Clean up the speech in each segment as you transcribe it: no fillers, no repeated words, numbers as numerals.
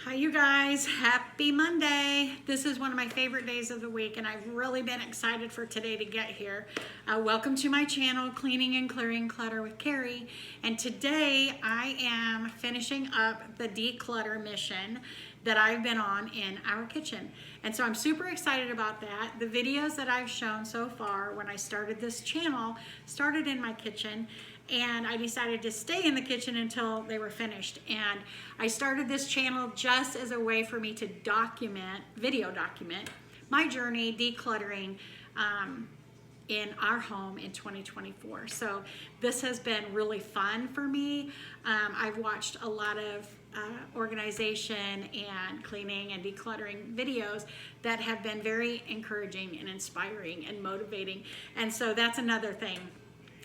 Hi you guys, happy Monday. This is one of my favorite days of the week and I've really been excited for today to get here. Welcome to my channel, Cleaning and Clearing Clutter with Carrie. And today I am finishing up the declutter mission that I've been on in our kitchen. And so I'm super excited about that. The videos that I've shown so far when I started this channel started in my kitchen, and I decided to stay in the kitchen until they were finished. And I started this channel just as a way for me to video document my journey decluttering in our home in 2024. So this has been really fun for me. I've watched a lot of organization and cleaning and decluttering videos that have been very encouraging and inspiring and motivating. And so that's another thing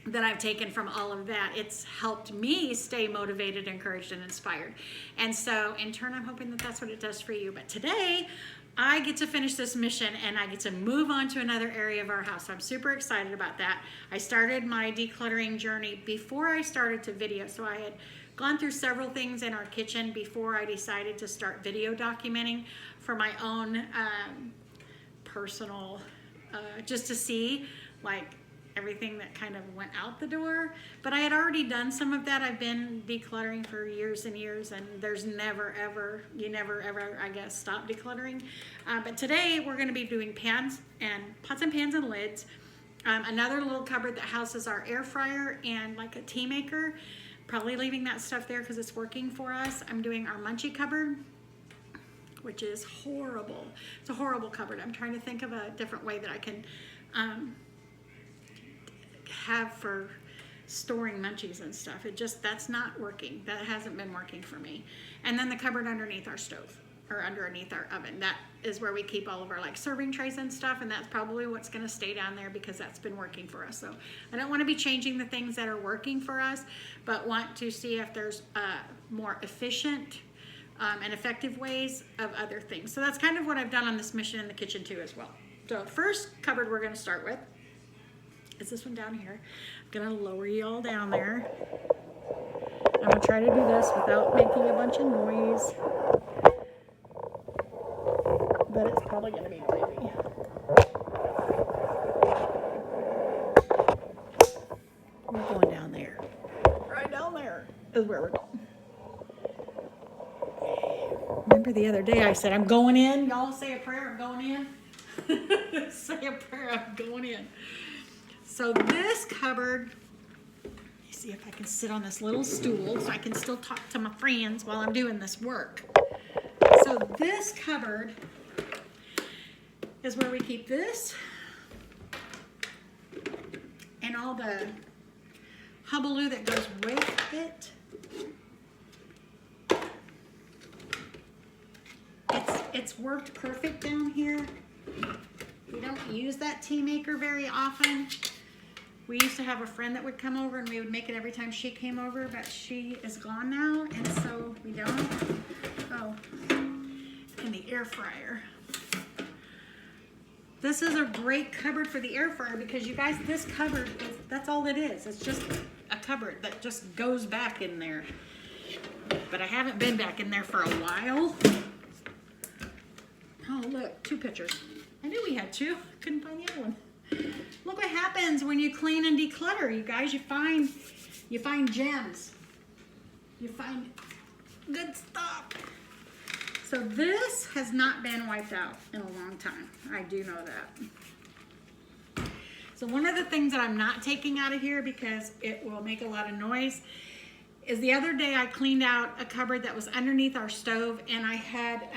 that I've taken from all of that. It's helped me stay motivated, encouraged, and inspired. And so in turn, I'm hoping that that's what it does for you. But today, I get to finish this mission and I get to move on to another area of our house. So I'm super excited about that. I started my decluttering journey before I started to video. So I had gone through several things in our kitchen before I decided to start video documenting for my own personal, just to see like everything that kind of went out the door. But I had already done some of that. I've been decluttering for years and years, and there's never ever, you never ever, I guess, stop decluttering. But today we're going to be doing pots and pans and lids. Another little cupboard that houses our air fryer and like a tea maker. Probably leaving that stuff there because it's working for us. I'm doing our munchie cupboard, which is horrible. It's a horrible cupboard. I'm trying to think of a different way that I can have for storing munchies and stuff. That's not working. That hasn't been working for me. And then the cupboard underneath our stove, or underneath our oven. That is where we keep all of our like serving trays and stuff, and that's probably what's going to stay down there because that's been working for us. So I don't want to be changing the things that are working for us, but want to see if there's more efficient and effective ways of other things. So that's kind of what I've done on this mission in the kitchen too as well. So first cupboard we're going to start with is this one down here. I'm gonna lower you all down there. I'm gonna try to do this without making a bunch of noise, but it's probably gonna be noisy. We're going down there. Right down there is where we're going. Remember the other day I said I'm going in? Y'all say a prayer, I'm going in. Say a prayer, I'm going in. So this cupboard, let me see if I can sit on this little stool so I can still talk to my friends while I'm doing this work. So this cupboard is where we keep this and all the hubaloo that goes with it. It's worked perfect down here. We don't use that tea maker very often. We used to have a friend that would come over and we would make it every time she came over, but she is gone now, and so we don't. Oh, and the air fryer. This is a great cupboard for the air fryer because you guys, this cupboard, that's all it is. It's just a cupboard that just goes back in there. But I haven't been back in there for a while. Oh, look, 2 pictures. I knew we had 2. Couldn't find the other one. Look what happens when you clean and declutter, you guys. You find gems. You find good stuff. So this has not been wiped out in a long time. I do know that. So one of the things that I'm not taking out of here because it will make a lot of noise is the other day I cleaned out a cupboard that was underneath our stove, and I had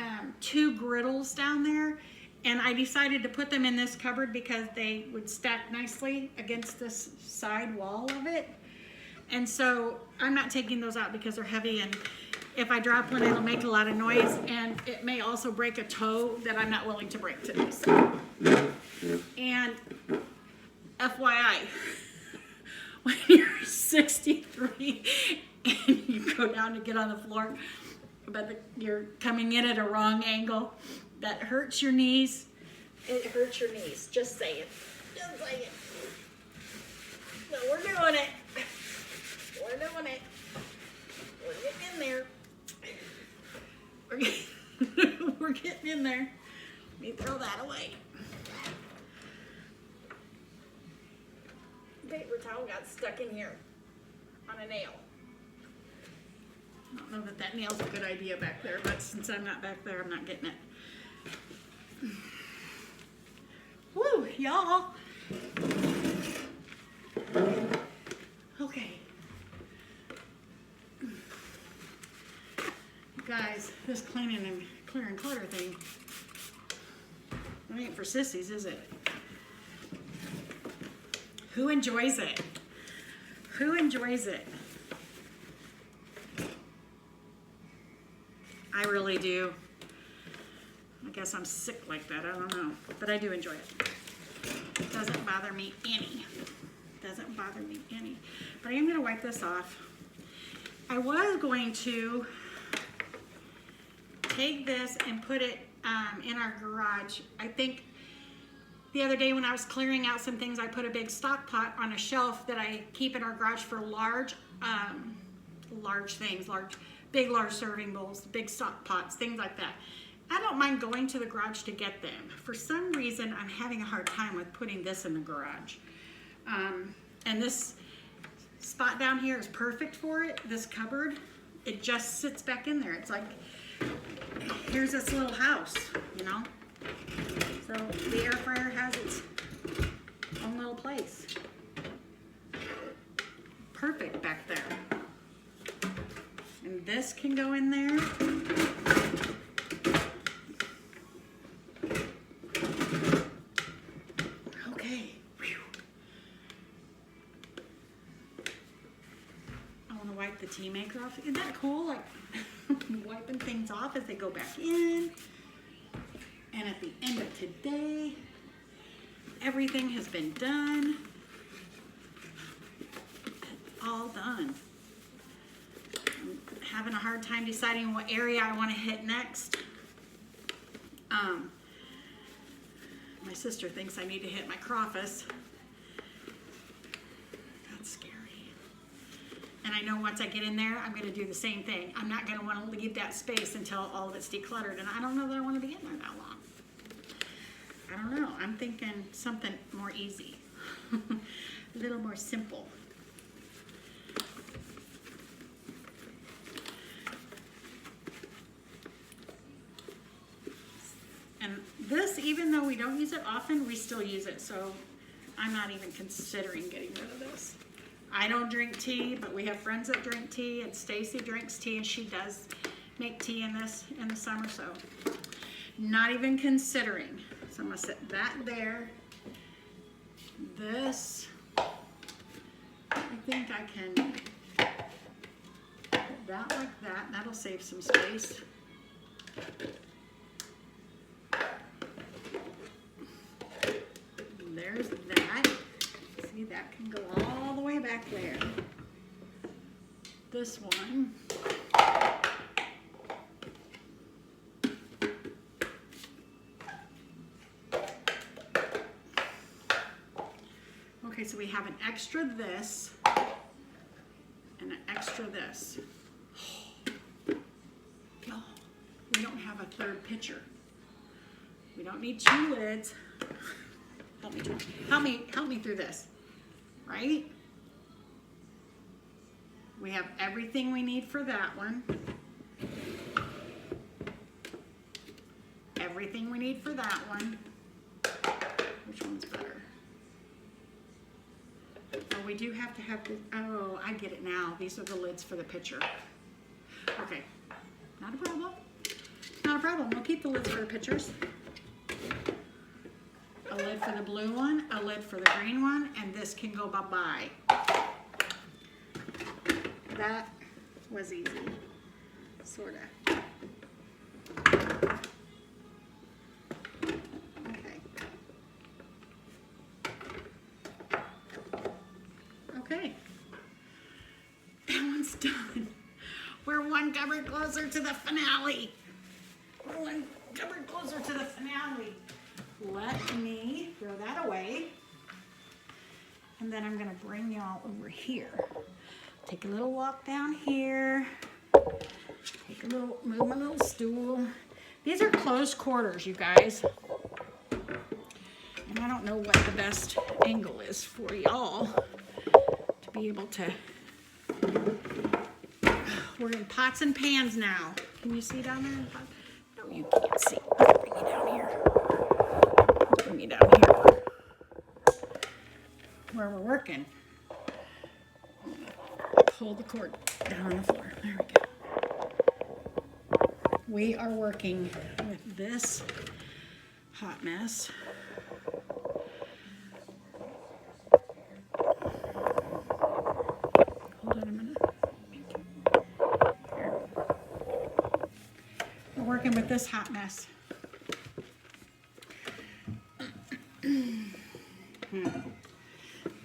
2 griddles down there. And I decided to put them in this cupboard because they would stack nicely against this side wall of it. And so I'm not taking those out because they're heavy, and if I drop one, it'll make a lot of noise, and it may also break a toe that I'm not willing to break today. So. And FYI, when you're 63 and you go down to get on the floor, but you're coming in at a wrong angle, that hurts your knees. It hurts your knees. Just say it. Just say it. No, we're doing it. We're doing it. We're getting in there. getting in there. Let me throw that away. Paper towel got stuck in here on a nail. I don't know that that nail's a good idea back there, but since I'm not back there, I'm not getting it. Woo, y'all. Okay. Guys, this cleaning and clearing clutter thing, that ain't for sissies, is it? Who enjoys it? Who enjoys it? I really do. I guess I'm sick like that, I don't know. But I do enjoy it. It doesn't bother me any. Doesn't bother me any. But I am gonna wipe this off. I was going to take this and put it in our garage. I think the other day when I was clearing out some things, I put a big stock pot on a shelf that I keep in our garage for large things, large serving bowls, big stock pots, things like that. I don't mind going to the garage to get them. For some reason, I'm having a hard time with putting this in the garage. And this spot down here is perfect for it, this cupboard. It just sits back in there. It's like, here's this little house, you know? So the air fryer has its own little place. Perfect back there. And this can go in there. Okay. Whew. I want to wipe the tea maker off. Isn't that cool? Like wiping things off as they go back in. And at the end of today, everything has been done. All done. I'm having a hard time deciding what area I want to hit next. My sister thinks I need to hit my crawfish. That's scary. And I know once I get in there, I'm going to do the same thing. I'm not going to want to leave that space until all of it's decluttered. And I don't know that I want to be in there that long. I don't know. I'm thinking something more easy. A little more simple. And this, even though we don't use it often, we still use it. So I'm not even considering getting rid of this. I don't drink tea, but we have friends that drink tea, and Stacy drinks tea, and she does make tea in this in the summer, so not even considering. So I'm gonna set that there. This, I think I can put that like that. That'll save some space. There's that. See, that can go all the way back there. This one. Okay, so we have an extra this and an extra this. Oh, we don't have a third pitcher. We don't need two lids. Help me through this, right? We have everything we need for that one. Everything we need for that one. Which one's better? Oh, we do have to have this. Oh, I get it now. These are the lids for the pitcher. Okay, not a problem. Not a problem. We'll keep the lids for the pitchers. A lid for the blue one, a lid for the green one, and this can go bye-bye. That was easy, sorta. Okay. Okay. That one's done. We're one cupboard closer to the finale. We're one cupboard closer to the finale. Let me throw that away. And then I'm gonna bring y'all over here. Take a little walk down here. Move my little stool. These are closed quarters, you guys. And I don't know what the best angle is for y'all to be able to. We're in pots and pans now. Can you see down there? No, you can't see. Bring me down here. Bring me down here. Where we're working. Pull the cord down on the floor. There we go. We are working with this hot mess. Hold on a minute. Here. We're working with this hot mess.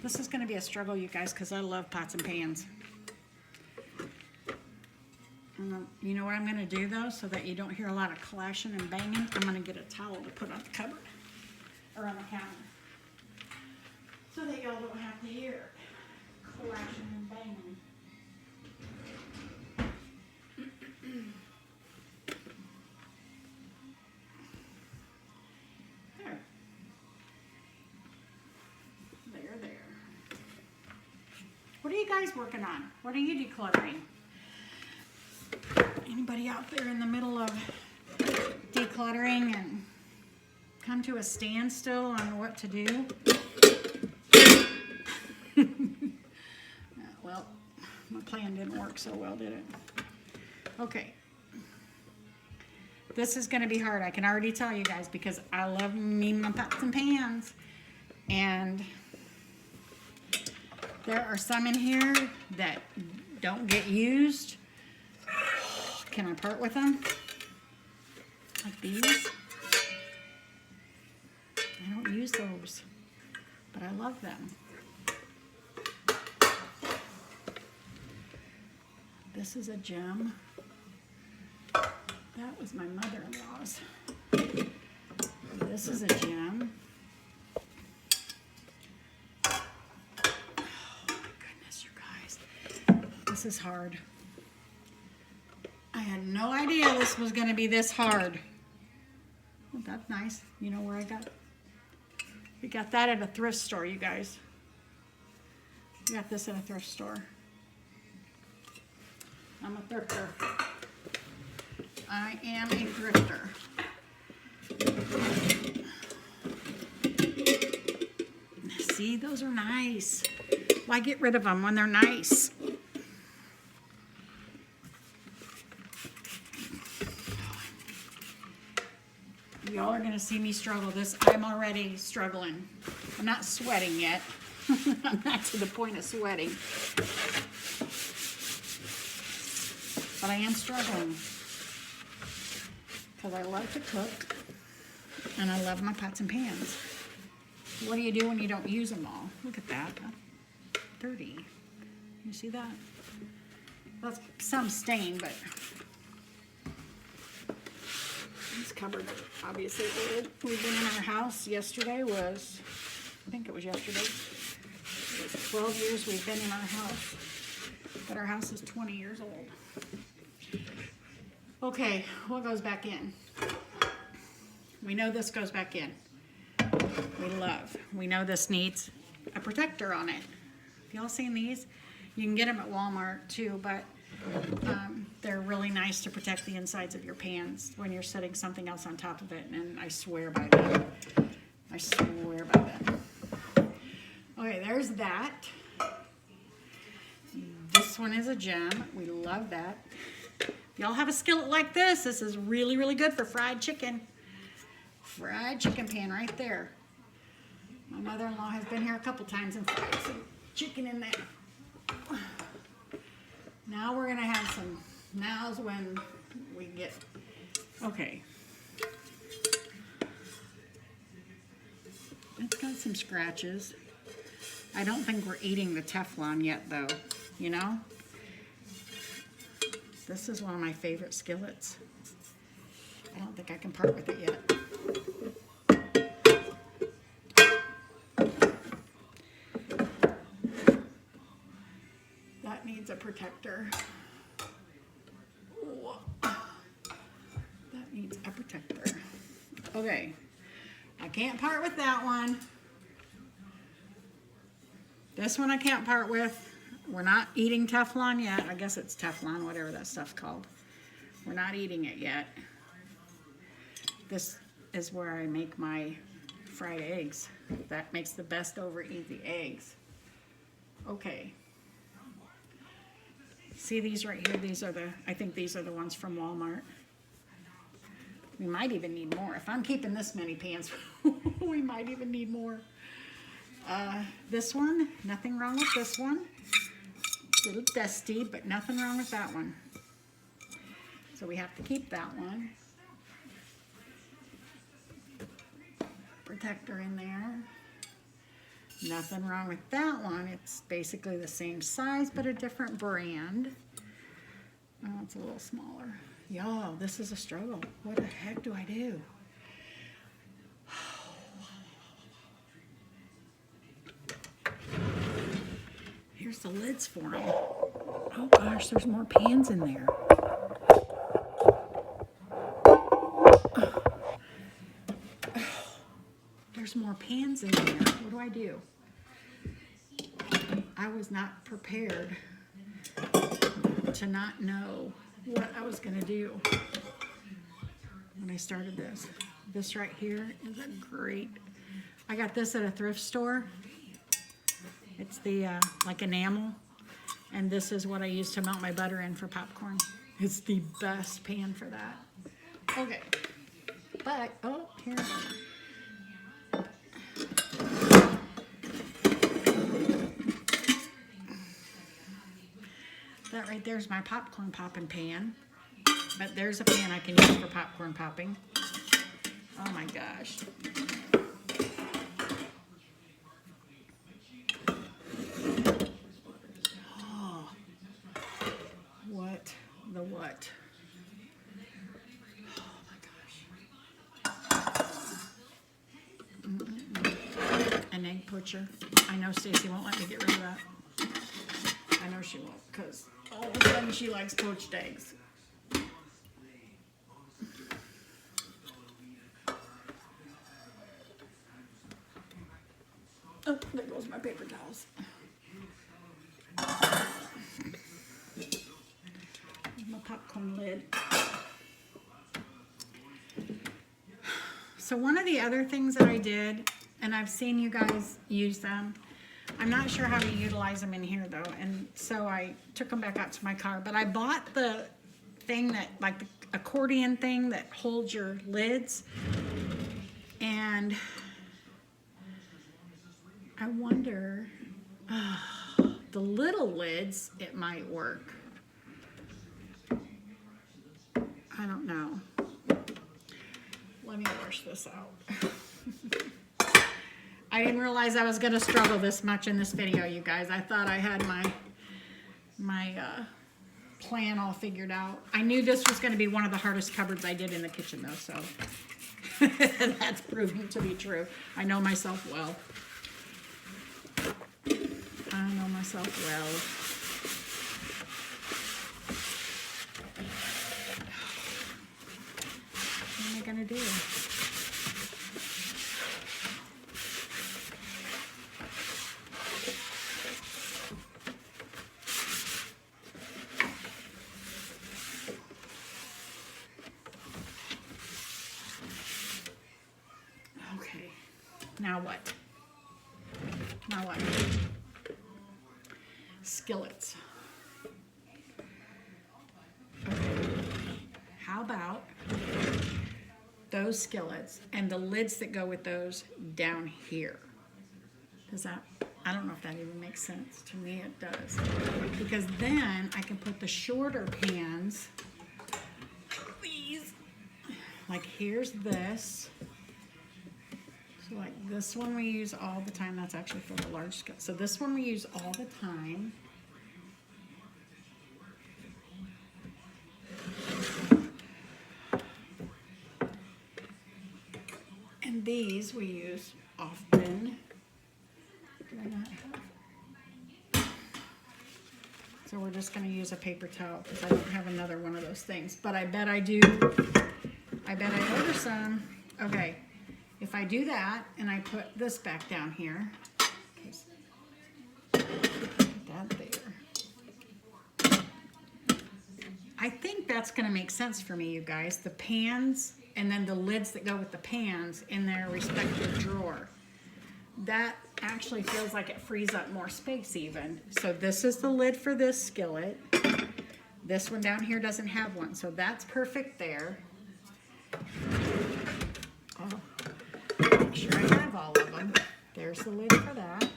This is going to be a struggle, you guys, because I love pots and pans. You know what I'm going to do, though, so that you don't hear a lot of clashing and banging? I'm going to get a towel to put on the cupboard or on the counter so that y'all don't have to hear clashing and banging. There. There. What are you guys working on? What are you decluttering? Anybody out there in the middle of decluttering and come to a standstill on what to do? Well, my plan didn't work so well, did it? Okay. This is going to be hard. I can already tell you guys because I love me my pots and pans. And there are some in here that don't get used. Can I part with them? Like these? I don't use those, but I love them. This is a gem. That was my mother-in-law's. This is a gem. Oh my goodness, you guys. This is hard. I had no idea this was going to be this hard. Oh, that's nice. You know where we got that at a thrift store, you guys. We got this at a thrift store. I'm a thrifter. I am a thrifter. See, those are nice. Why get rid of them when they're nice? Y'all are going to see me struggle. I'm already struggling. I'm not sweating yet. I'm not to the point of sweating. But I am struggling. Because I love to cook. And I love my pots and pans. What do you do when you don't use them all? Look at that. Dirty. You see that? That's some stain, but this cupboard obviously old. We've been in our house. Yesterday was, I think it was yesterday. It was 12 years we've been in our house. But our house is 20 years old. Okay, what goes back in? We know this goes back in. We know this needs a protector on it. Have y'all seen these? You can get them at Walmart too, but they're really nice to protect the insides of your pans when you're setting something else on top of it, and I swear by that. I swear by that. Okay, there's that. This one is a gem. We love that. If y'all have a skillet like this is really, really good for fried chicken. Fried chicken pan right there. My mother-in-law has been here a couple times and fried some chicken in there. Now we're gonna have some, now's when we get, okay. It's got some scratches. I don't think we're eating the Teflon yet though, you know? This is one of my favorite skillets. I don't think I can part with it yet. That needs a protector. That needs a protector. Okay, I can't part with that one. This one I can't part with. We're not eating Teflon yet. I guess it's Teflon, whatever that stuff's called. We're not eating it yet. This is where I make my fried eggs. That makes the best over easy eggs. Okay. See these right here? These are I think these are the ones from Walmart. We might even need more. If I'm keeping this many pans, we might even need more. This one, nothing wrong with this one. A little dusty, but nothing wrong with that one. So we have to keep that one. Protector in there. Nothing wrong with that one. It's basically the same size, but a different brand. Oh, it's a little smaller. Y'all, this is a struggle. What the heck do I do? Here's the lids for them. Oh gosh, there's more pans in there. There's more pans in there. What do I do? I was not prepared to not know what I was going to do when I started this. This right here is a great, I got this at a thrift store. It's the like enamel, and this is what I use to melt my butter in for popcorn. It's the best pan for that. Okay, but oh, here. That right there's my popcorn popping pan, but there's a pan I can use for popcorn popping. Oh my gosh. Oh, what the what? Oh my gosh. An egg poacher. I know Stacy won't let me get rid of that. I know she won't, because all of a sudden she likes poached eggs. Oh, there goes my paper towels. My popcorn lid. So one of the other things that I did, and I've seen you guys use them, I'm not sure how to utilize them in here though, and so I took them back out to my car, but I bought the thing that, like the accordion thing that holds your lids, and I wonder, the little lids, it might work. I don't know. Let me wash this out. I didn't realize I was going to struggle this much in this video, you guys. I thought I had my plan all figured out. I knew this was going to be one of the hardest cupboards I did in the kitchen, though, so that's proving to be true. I know myself well. I know myself well. What am I going to do? Now what? Now what? Skillets. Okay. How about those skillets and the lids that go with those down here? Does that, I don't know if that even makes sense. To me it does. Because then I can put the shorter pans, these, like here's this. Like this one we use all the time. That's actually for the large scale. So this one we use all the time. And these we use often. Do I not have? So we're just going to use a paper towel because I don't have another one of those things. But I bet I do. I bet I order some. Okay, if I do that and I put this back down here, put that there. I think that's gonna make sense for me, you guys. The pans and then the lids that go with the pans in their respective drawer. That actually feels like it frees up more space even. So this is the lid for this skillet. This one down here doesn't have one, so that's perfect there. Oh, make sure I have all of them. There's the lid for that.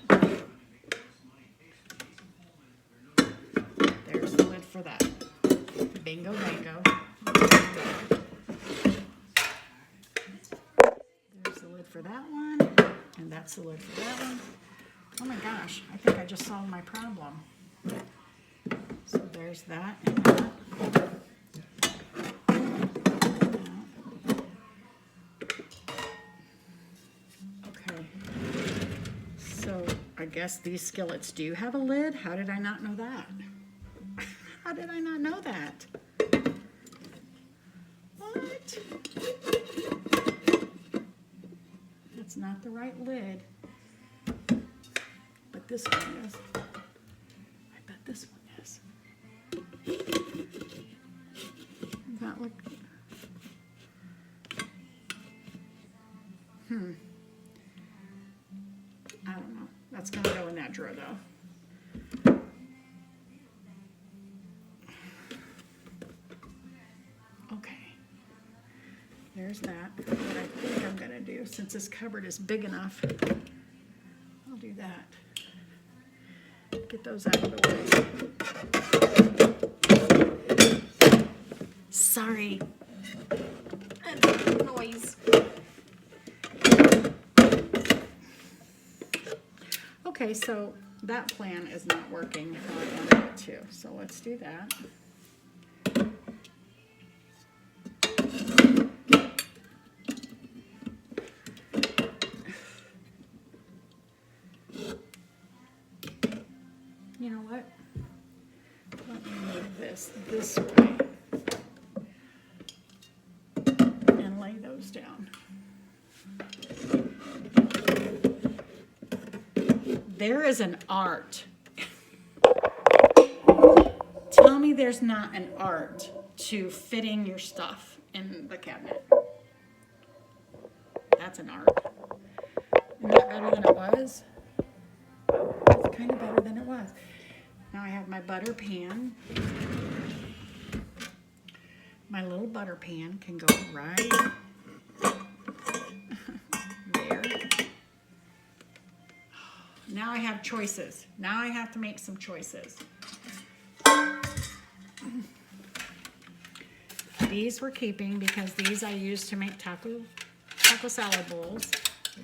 There's the lid for that. Bingo, bango. There's the lid for that one, and that's the lid for that one. Oh my gosh, I think I just solved my problem. So there's that and that. Okay, so I guess these skillets do have a lid. How did I not know that? How did I not know that? What? That's not the right lid. But this one is. I bet this one is. That look. I don't know. That's gonna go in that drawer though. Okay. There's that. What I think I'm gonna do, since this cupboard is big enough, I'll do that. Get those out of the way. Sorry. That's noise. Okay, so that plan is not working how I wanted it to. So let's do that. You know what? Let me move this way and lay those down. There is an art. Tell me there's not an art to fitting your stuff in the cabinet. That's an art. Isn't that better than it was? It's kind of better than it was. Now I have my butter pan. My little butter pan can go right there. Now I have choices. Now I have to make some choices. These we're keeping because these I use to make taco salad bowls.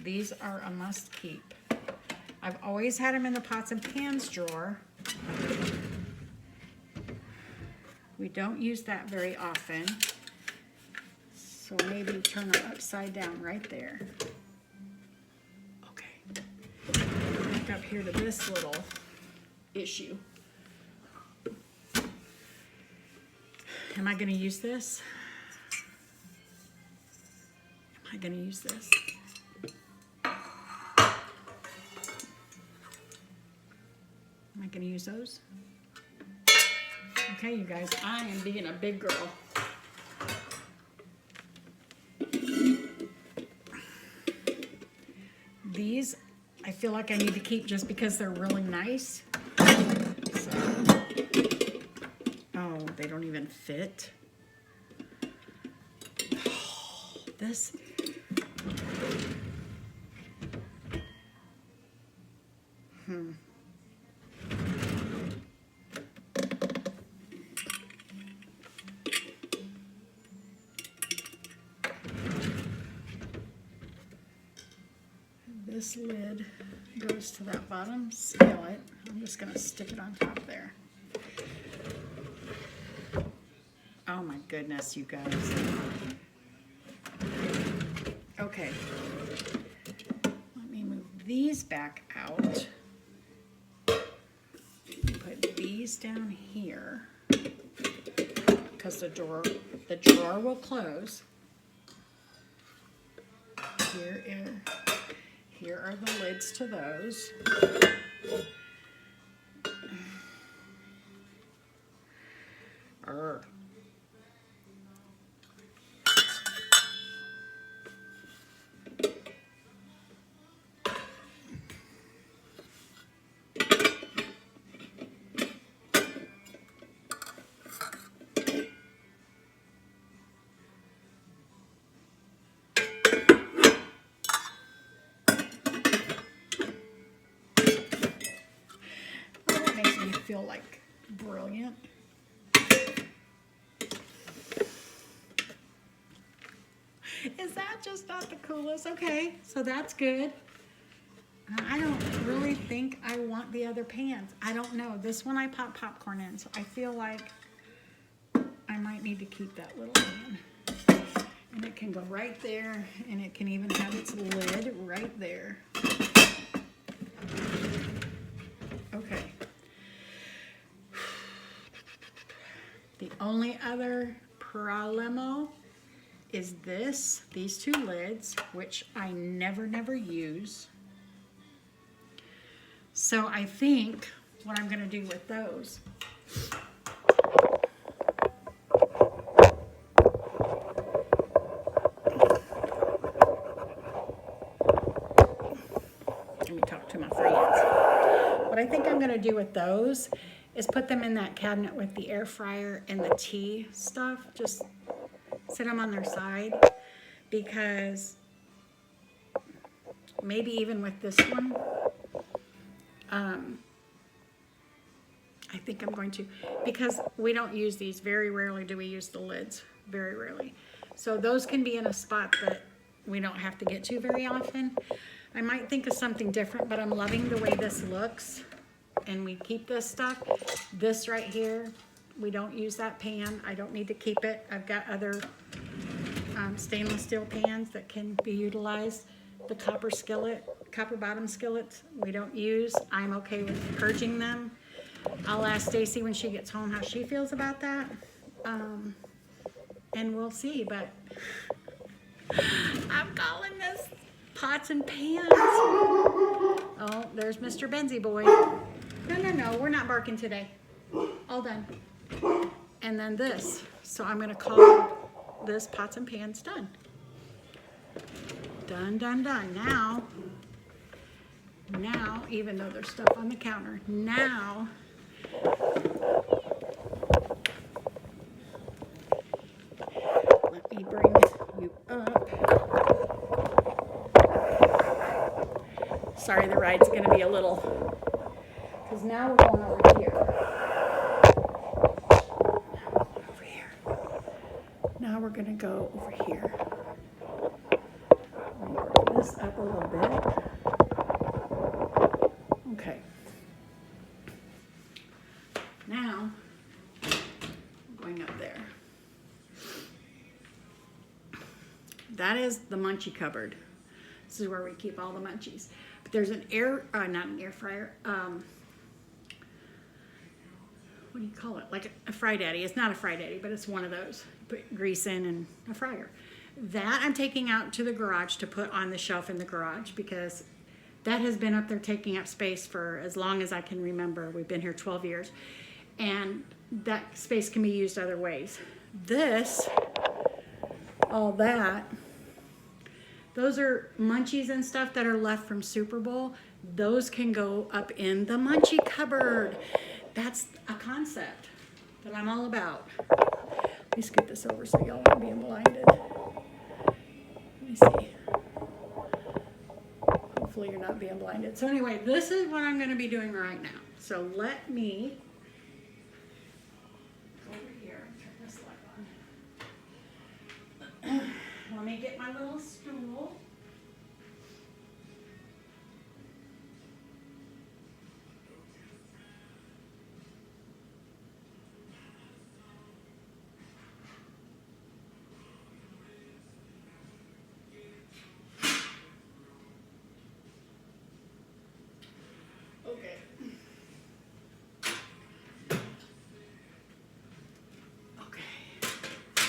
These are a must keep. I've always had them in the pots and pans drawer. We don't use that very often. So maybe turn them upside down right there. Okay. Back up here to this little issue. Am I going to use this? Am I going to use this? Am I going to use those? Okay, you guys, I am being a big girl. These, I feel like I need to keep just because they're really nice. So, oh, they don't even fit. Oh, this. This lid goes to that bottom skillet. I'm just going to stick it on top there. Oh my goodness, you guys. Okay. Let me move these back out. Put these down here because the drawer will close. here are the lids to those. Arr. That makes me feel like brilliant. Is that just not the coolest? Okay, so that's good. I don't really think I want the other pans. I don't know. This one I pop popcorn in, so I feel like I might need to keep that little pan. And it can go right there, and it can even have its lid right there. Okay. The only other problemo is these two lids, which I never use. So I think what I'm gonna do with those, let me talk to my friends. What I think I'm gonna do with those is put them in that cabinet with the air fryer and the tea stuff. Just sit them on their side, because maybe even with this one, I think I'm going to, because we don't use these. Very rarely do we use the lids, very rarely. So those can be in a spot that we don't have to get to very often. I might think of something different, but I'm loving the way this looks. And we keep this stuff. This right here, we don't use that pan. I don't need to keep it. I've got other stainless steel pans that can be utilized. The copper bottom skillets, we don't use. I'm okay with purging them. I'll ask Stacy when she gets home how she feels about that. And we'll see, but I'm calling this pots and pans. Oh, there's Mr. Benzie boy. No, we're not barking today. All done. And then this. So I'm gonna call this pots and pans done. Done. Now, even though there's stuff on the counter, now let me bring you up. Sorry, the ride's gonna be a little, because now we're going over here. Now we're gonna go over here. I'm gonna bring this up a little bit. Okay. Now, I'm going up there. That is the munchie cupboard. This is where we keep all the munchies. But there's an not an air fryer. What do you call it? Like a Fry Daddy. It's not a Fry Daddy, but it's one of those. Put grease in and a fryer. That I'm taking out to the garage to put on the shelf in the garage, because that has been up there taking up space for as long as I can remember. We've been here 12 years. And that space can be used other ways. This, all that, those are munchies and stuff that are left from Super Bowl. Those can go up in the munchie cupboard. That's a concept that I'm all about. Let me scoot this over so y'all aren't being blinded. Let me see. Hopefully you're not being blinded. So anyway, this is what I'm going to be doing right now. So let me over here, turn this light on. Let me get my little stool.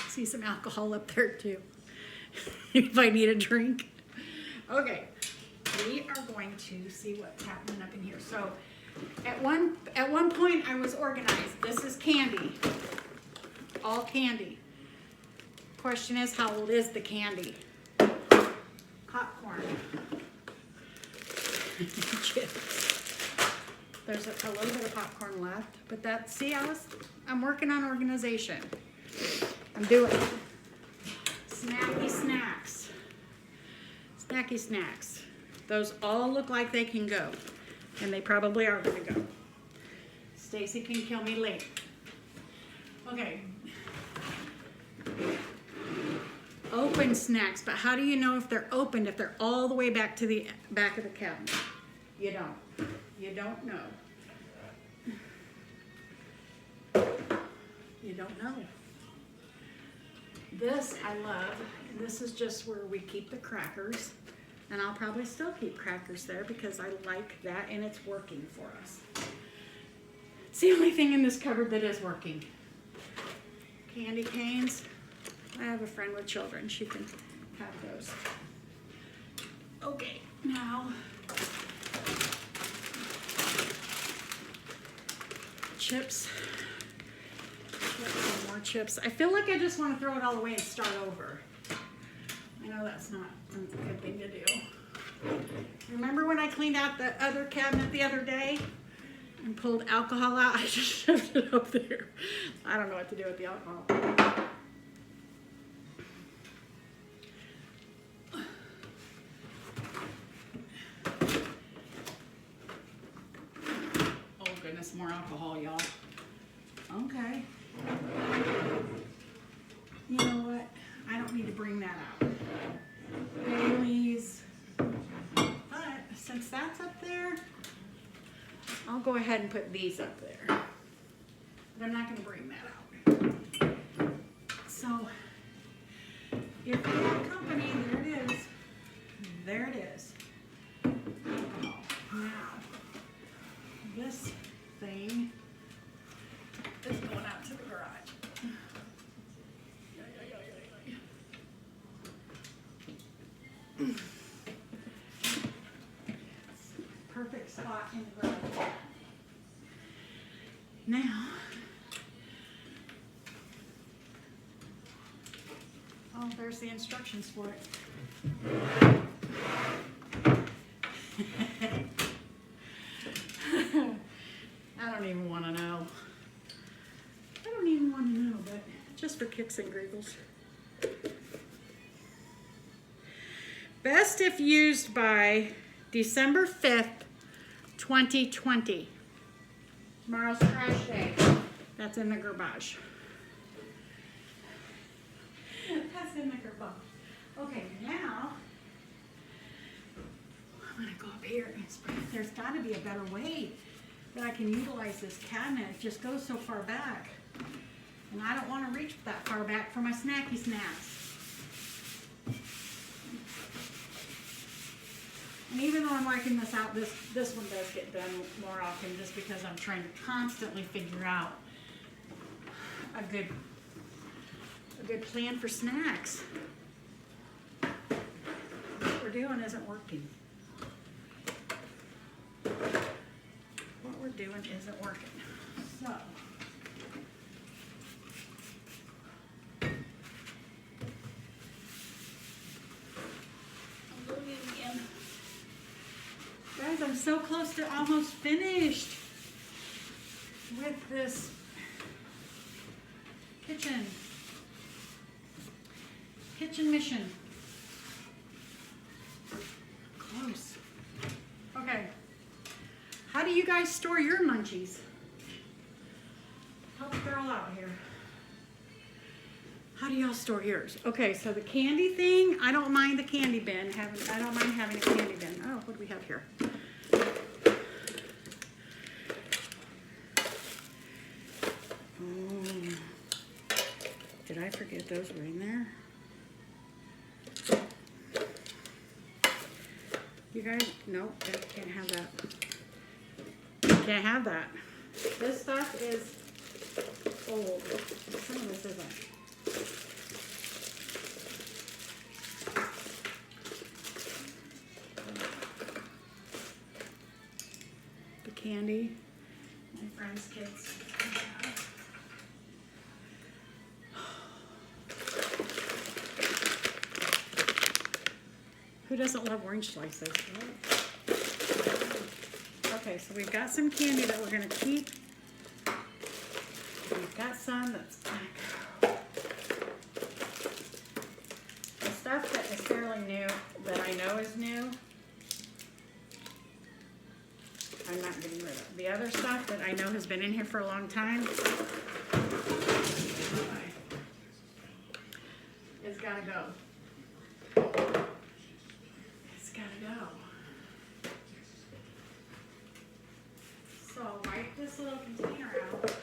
See some alcohol up there too, if I need a drink. Okay, we are going to see what's happening up in here. So at one point I was organized. This is candy, all candy. Question is, how old is the candy? Popcorn. Chips. There's a little bit of popcorn left, but I'm working on organization. I'm doing it. Snacky snacks. Snacky snacks. Those all look like they can go, and they probably are gonna go. Stacy can kill me later. Okay. Open snacks, but how do you know if they're opened if they're all the way back to the back of the cabinet? You don't. You don't know. You don't know. This I love. This is just where we keep the crackers. And I'll probably still keep crackers there because I like that and it's working for us. It's the only thing in this cupboard that is working. Candy canes. I have a friend with children. She can have those. Okay, now chips. More chips. I feel like I just want to throw it all away and start over. I know that's not a good thing to do. Remember when I cleaned out the other cabinet the other day and pulled alcohol out? I just shoved it up there. I don't know what to do with the alcohol. Oh goodness, more alcohol, y'all. Okay. You know what? I don't need to bring that out. Bailey's. But since that's up there, I'll go ahead and put these up there. But I'm not going to bring that out. So, if you have company, there it is. There it is. Now, this thing is going out to the garage. Perfect spot in the garage. Now, oh, there's the instructions for it. I don't even want to know. I don't even want to know, but just for kicks and giggles. Best if used by December 5th, 2020. Tomorrow's trash day. That's in the garbage. That's in the garbage. Okay, now I'm gonna go up here and spray. There's gotta be a better way that I can utilize this cabinet. It just goes so far back. And I don't want to reach that far back for my snacky snacks. And even though I'm working this out, this one does get done more often just because I'm trying to constantly figure out a good plan for snacks. What we're doing isn't working. What we're doing isn't working. So guys, I'm so close to almost finished with this kitchen mission. Close. Okay. How do you guys store your munchies? Help a girl out here. How do y'all store yours? Okay, so the candy thing, I don't mind the candy bin. I don't mind having a candy bin. Oh, what do we have here? Oh, did I forget those were in there? You guys, nope, can't have that. Can't have that. This stuff is old. Some of this isn't. candy my friends' kids have. Who doesn't love orange slices, right? Okay, so we've got some candy that we're going to keep. We've got some that's going to go. The stuff that is fairly new, that I know is new, I'm not getting rid of. The other stuff that I know has been in here for a long time it's got to go. It's got to go. So I'll wipe this little container out.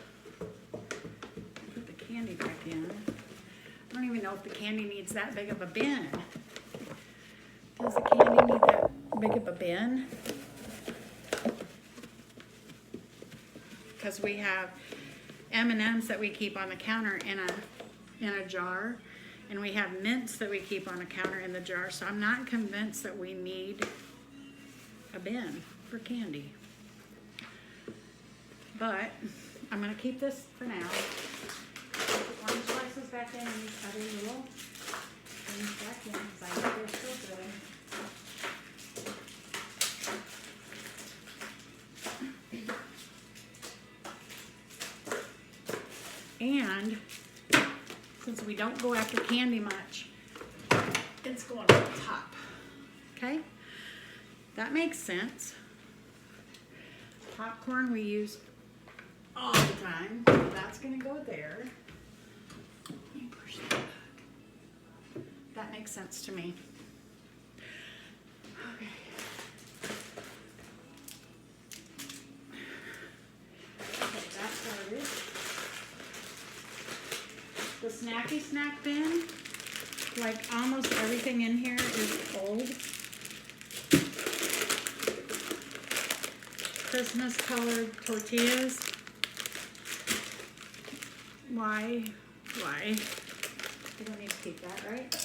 Put the candy back in. I don't even know if the candy needs that big of a bin. Does the candy need that big of a bin? Because we have M&Ms that we keep on the counter in a jar, and we have mints that we keep on the counter in the jar. So I'm not convinced that we need a bin for candy. But I'm going to keep this for now. Put the orange slices back in and these other little things back in because I know they're still good. And since we don't go after candy much, it's going on the top. Okay? That makes sense. Popcorn we use all the time. That's going to go there. Let me push that back. That makes sense to me. Okay. Okay, that's started. The snacky snack bin, like almost everything in here is old. Christmas colored tortillas. Why? We don't need to keep that, right?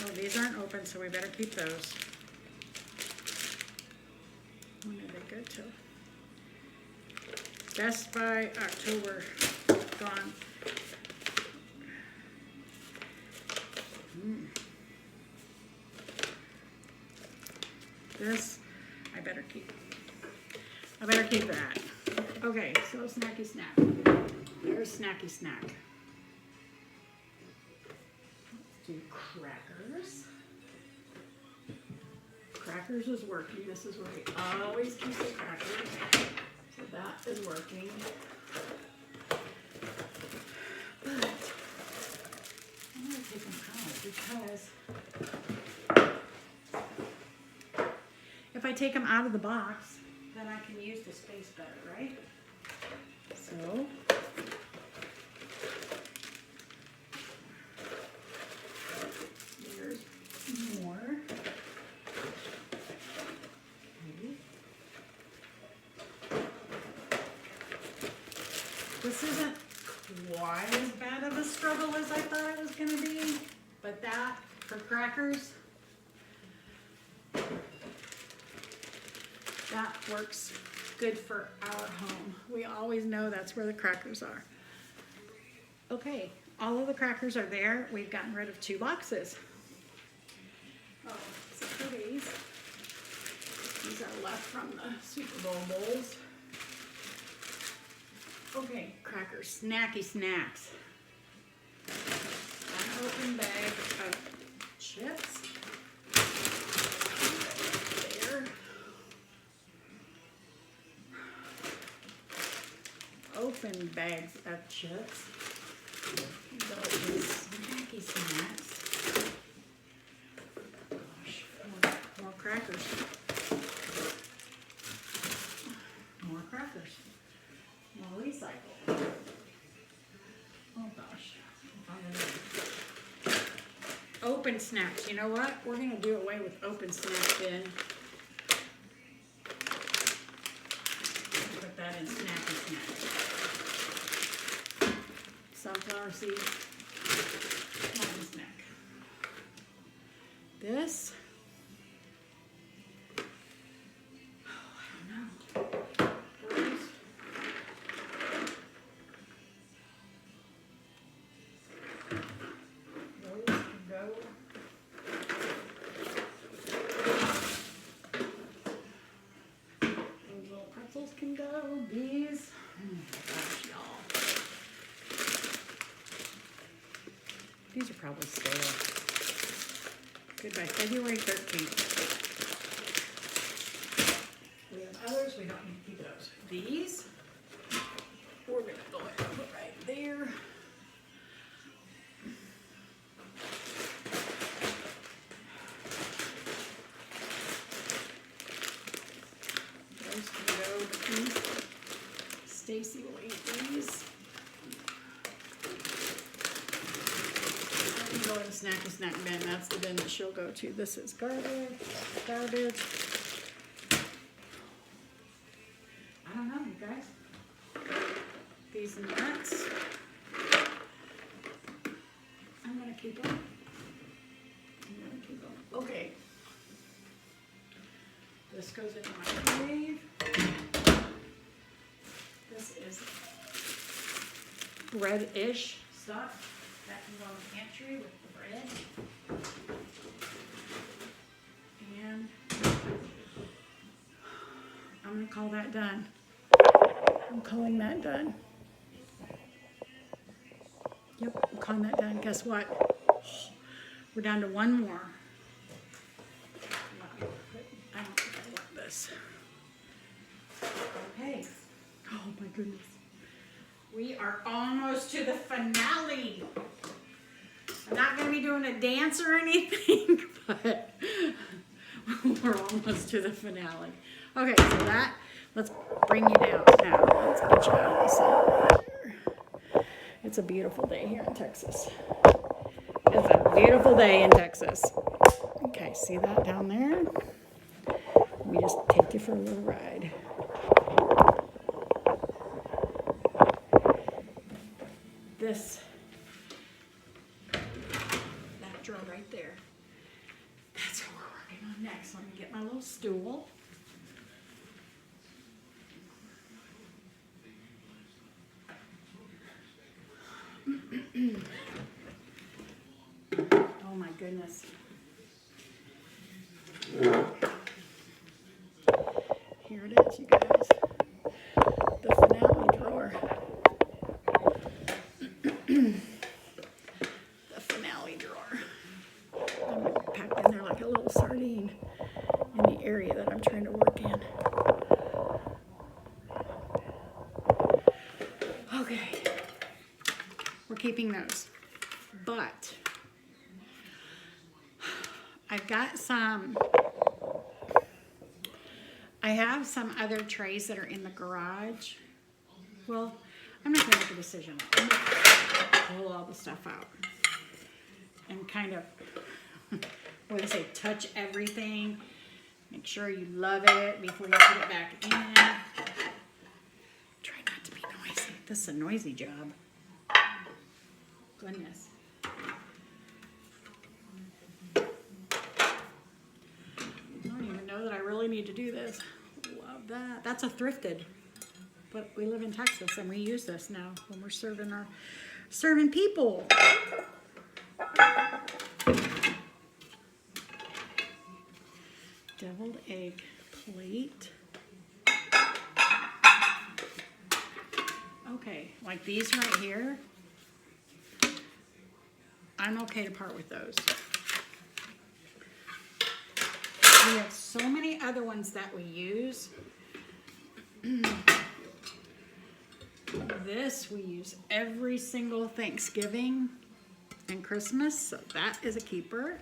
Oh, these aren't open, so we better keep those. When did they go to? Best by October. Gone. This, I better keep that. Okay, so snacky snack. There's snacky snack. Let's do crackers. Crackers is working. This is where we always keep the crackers. So that is working. But I'm going to take them out because if I take them out of the box, then I can use the space better, right? So there's more. Okay. This isn't quite as bad of a struggle as I thought it was going to be, but that for crackers, that works good for our home. We always know that's where the crackers are. Okay, all of the crackers are there. We've gotten rid of 2 boxes. Oh, except for these. These are left from the Super Bowl bowls. Okay, crackers, snacky snacks. An open bag of chips. There. Open bags of chips. Those snacky snacks. Gosh, more crackers. More crackers. More recycle. Oh gosh. Open snacks. You know what? We're going to do away with open snack bin. Put that in snacky snacks. Sunflower seeds. Snack. this. Can go. These, oh my gosh, y'all. These are probably stale. Goodbye, February 13th. We have others, we don't need to keep those. These, we're gonna go ahead and put right there. Stacy will eat these. You go in the snack bin. That's the bin that she'll go to. This is garbage. Garbage. I don't know, you guys. These nuts. I'm gonna keep them. Okay. This goes in the microwave. This is bread-ish stuff that can go in the pantry with the bread. And I'm going to call that done. I'm calling that done. Yep, I'm calling that done. Guess what? We're down to one more. I don't think I want this. Okay. Oh my goodness. We are almost to the finale. I'm not going to be doing a dance or anything, but we're almost to the finale. Okay, so that, let's bring you down now. Let's get you out of the sun right here. It's a beautiful day here in Texas. It's a beautiful day in Texas. Okay, see that down there? Let me just take you for a little ride. This, that drawer right there, that's what we're working on next. Let me get my little stool. Oh my goodness. Here it is, you guys. The finale drawer. The finale drawer. I'm packed in there like a little sardine in the area that I'm trying to work in. Okay. We're keeping those. But I've got some, I have some other trays that are in the garage. Well, I'm not going to make a decision. I'm going to pull all the stuff out and kind of, what do they say, touch everything. Make sure you love it before you put it back in. Try not to be noisy. This is a noisy job. Goodness. I don't even know that I really need to do this. Love that. That's a thrifted. But we live in Texas and we use this now when we're serving people. Deviled egg plate. Okay, like these right here. I'm okay to part with those. We have so many other ones that we use. This we use every single Thanksgiving and Christmas, so that is a keeper.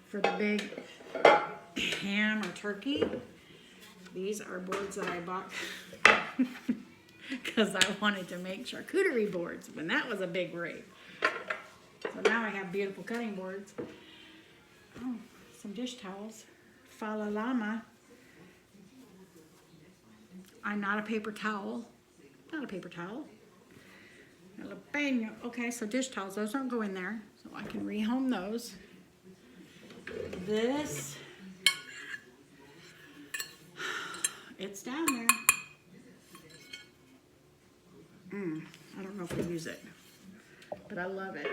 For the big ham or turkey, these are boards that I bought because I wanted to make charcuterie boards when that was a big rate. So now I have beautiful cutting boards. Oh, some dish towels. Fala Llama. I'm not a paper towel. Not a paper towel. Jalapeno. Okay, so dish towels. Those don't go in there. So I can rehome those. This, it's down there. I don't know if we use it, but I love it.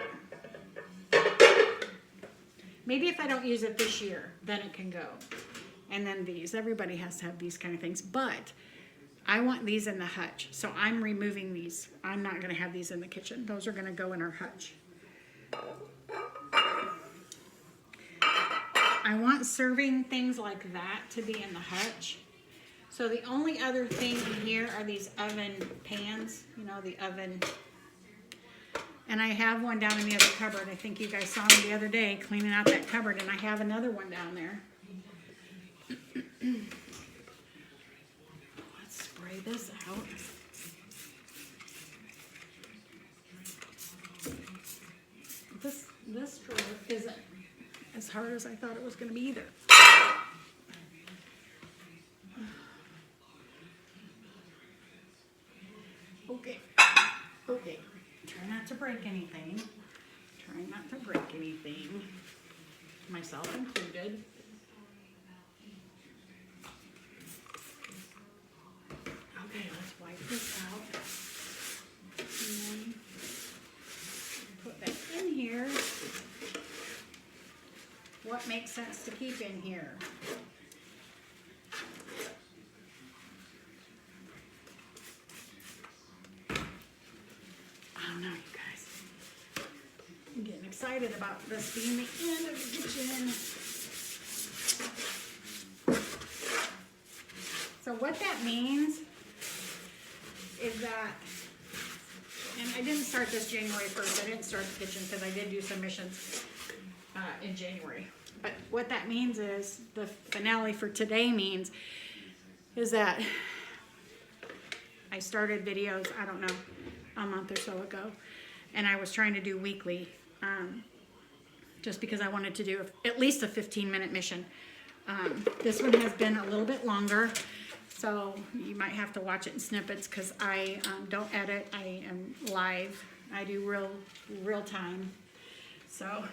Maybe if I don't use it this year, then it can go. And then these, everybody has to have these kind of things, but I want these in the hutch, so I'm removing these. I'm not gonna have these in the kitchen. Those are gonna go in our hutch. I want serving things like that to be in the hutch. So the only other thing in here are these oven pans, you know, the oven. And I have one down in the other cupboard. I think you guys saw me the other day cleaning out that cupboard, and I have another one down there. Let's spray this out. This drawer isn't as hard as I thought it was going to be either. Okay. Try not to break anything. Try not to break anything. Myself included. Okay, let's wipe this out. And then put that in here. What makes sense to keep in here? I don't know, you guys. I'm getting excited about this being the end of the kitchen. So what that means is that, and I didn't start this January 1st. I didn't start the kitchen because I did do some missions in January. But what that means is, the finale for today means, is that I started videos, I don't know, a month or so ago, and I was trying to do weekly, just because I wanted to do at least a 15-minute mission. This one has been a little bit longer, so you might have to watch it in snippets because I don't edit. I am live. I do real time. So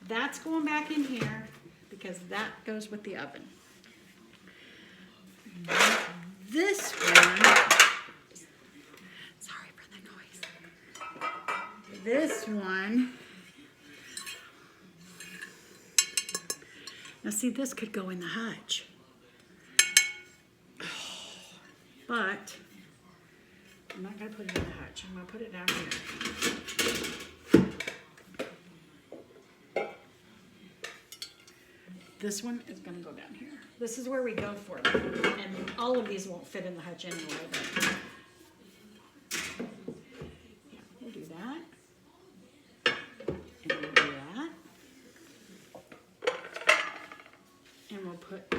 that's going back in here because that goes with the oven. This one, sorry for the noise. This one, now see, this could go in the hutch, but I'm not going to put it in the hutch. I'm going to put it down here. This one is going to go down here. This is where we go for them. And all of these won't fit in the hutch anyway, but yeah, we'll do that. And we'll do that. And we'll put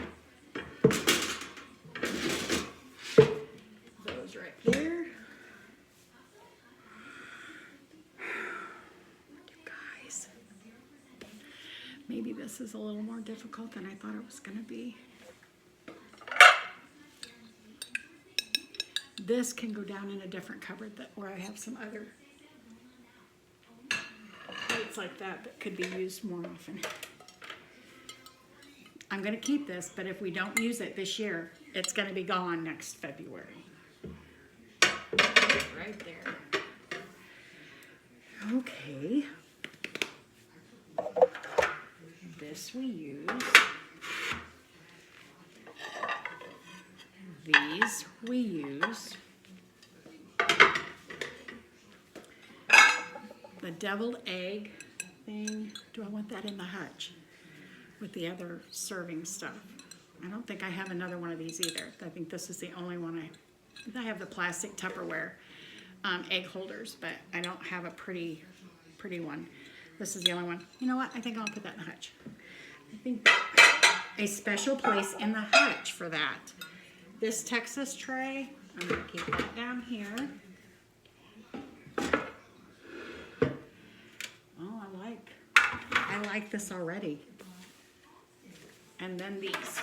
those right there. Maybe this is a little more difficult than I thought it was going to be. This can go down in a different cupboard where I have some other plates like that could be used more often. I'm going to keep this, but if we don't use it this year, it's going to be gone next February. Right there. Okay. This we use. These we use. The deviled egg thing, do I want that in the hutch with the other serving stuff? I don't think I have another one of these either. I think this is the only one I have the plastic Tupperware egg holders, but I don't have a pretty one. This is the only one. You know what? I think I'll put that in the hutch. I think a special place in the hutch for that. This Texas tray, I'm going to keep that down here. Oh, I like this already. And then these.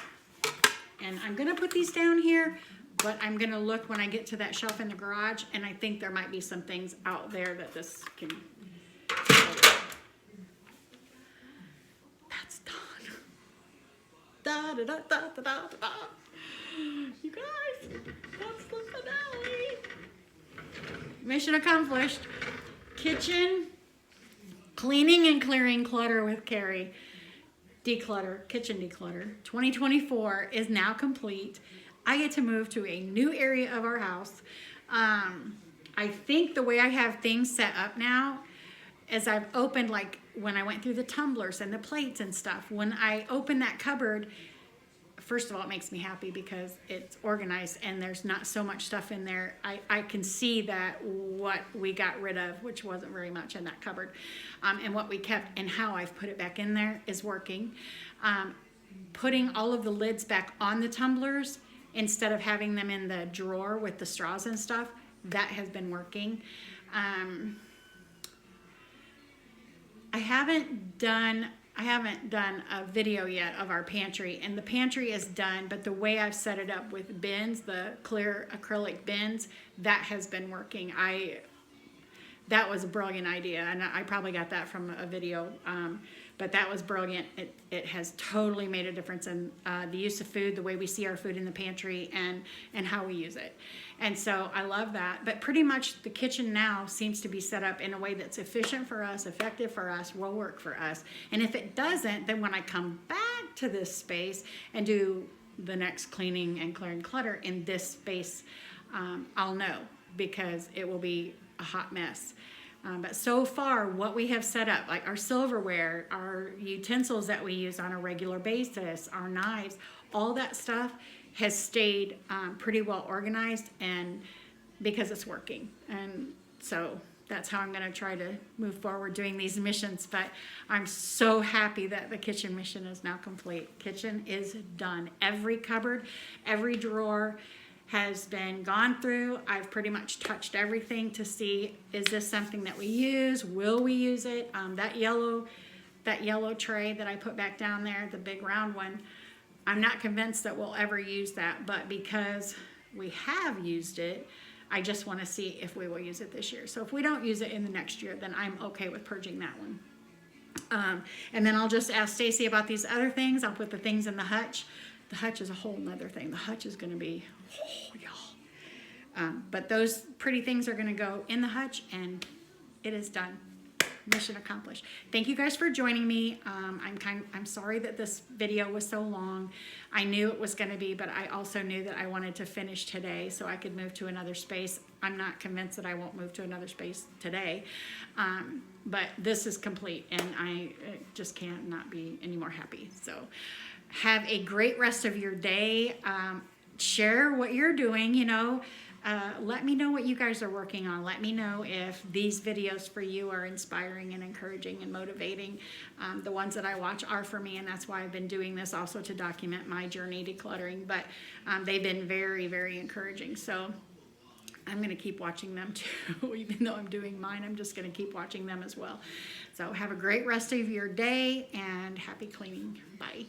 And I'm going to put these down here, but I'm going to look when I get to that shelf in the garage, and I think there might be some things out there that this can... That's You guys, that's the finale. Mission accomplished. Kitchen cleaning and clearing clutter with Carrie. Declutter, kitchen declutter. 2024 is now complete. I get to move to a new area of our house. I think the way I have things set up now is I've opened, like when I went through the tumblers and the plates and stuff, when I open that cupboard, first of all, it makes me happy because it's organized and there's not so much stuff in there. I can see that what we got rid of, which wasn't very much in that cupboard, and what we kept and how I've put it back in there is working. Putting all of the lids back on the tumblers instead of having them in the drawer with the straws and stuff, that has been working. I haven't done a video yet of our pantry, and the pantry is done, but the way I've set it up with bins, the clear acrylic bins, that has been working. That was a brilliant idea, and I probably got that from a video, but that was brilliant. It has totally made a difference in the use of food, the way we see our food in the pantry, and how we use it. And so I love that. But pretty much the kitchen now seems to be set up in a way that's efficient for us, effective for us, will work for us. And if it doesn't, then when I come back to this space and do the next cleaning and clearing clutter in this space, I'll know, because it will be a hot mess. But so far, what we have set up, like our silverware, our utensils that we use on a regular basis, our knives, all that stuff has stayed pretty well organized, and because it's working. And so that's how I'm going to try to move forward doing these missions. But I'm so happy that the kitchen mission is now complete. Kitchen is done. Every cupboard, every drawer has been gone through. I've pretty much touched everything to see, is this something that we use? Will we use it? That yellow tray that I put back down there, the big round one, I'm not convinced that we'll ever use that, but because we have used it, I just want to see if we will use it this year. So if we don't use it in the next year, then I'm okay with purging that one. And then I'll just ask Stacy about these other things. I'll put the things in the hutch. The hutch is a whole nother thing. The hutch is going to be, oh, y'all. But those pretty things are going to go in the hutch, and it is done. Mission accomplished. Thank you guys for joining me. I'm sorry that this video was so long. I knew it was going to be, but I also knew that I wanted to finish today so I could move to another space. I'm not convinced that I won't move to another space today, but this is complete, and I just can't not be any more happy. So have a great rest of your day. Share what you're doing, you know. Let me know what you guys are working on. Let me know if these videos for you are inspiring and encouraging and motivating. The ones that I watch are for me, and that's why I've been doing this also, to document my journey decluttering. But they've been very, very encouraging. So I'm going to keep watching them too. Even though I'm doing mine, I'm just going to keep watching them as well. So have a great rest of your day, and happy cleaning. Bye.